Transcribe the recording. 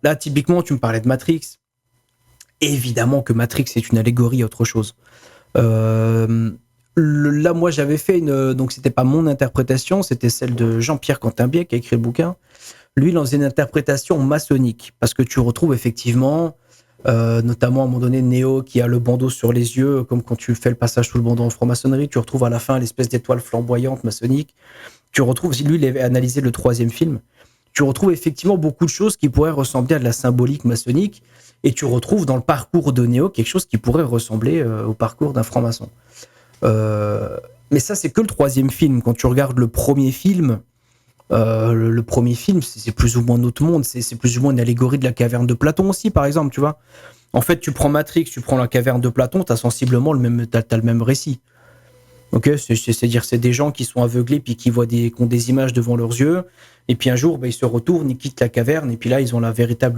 Là, typiquement, tu me parlais de Matrix. Évidemment que Matrix est une allégorie à autre chose. Euh, Là, moi, j'avais fait une. Donc, c'était pas mon interprétation, c'était celle de Jean-Pierre Cantimbier qui a écrit le bouquin. Lui, dans une interprétation maçonnique, parce que tu retrouves effectivement, notamment à un moment donné, Néo qui a le bandeau sur les yeux, comme quand tu fais le passage sous le bandeau en franc-maçonnerie, tu retrouves à la fin l'espèce d'étoile flamboyante maçonnique. Tu retrouves, lui, il avait analysé le troisième film, tu retrouves effectivement beaucoup de choses qui pourraient ressembler à de la symbolique maçonnique, et tu retrouves dans le parcours de Néo quelque chose qui pourrait ressembler au parcours d'un franc-maçon. Euh, mais ça, c'est que le troisième film. Quand tu regardes le premier film, le premier film, c'est plus ou moins notre monde, c'est plus ou moins une allégorie de la caverne de Platon aussi, par exemple, tu vois. En fait, tu prends Matrix, tu prends la caverne de Platon, t'as sensiblement t'as le même récit. Ok, c'est-à-dire c'est des gens qui sont aveuglés puis qui ont des images devant leurs yeux, et puis un jour, bah, ils se retournent, ils quittent la caverne, et puis là, ils ont la véritable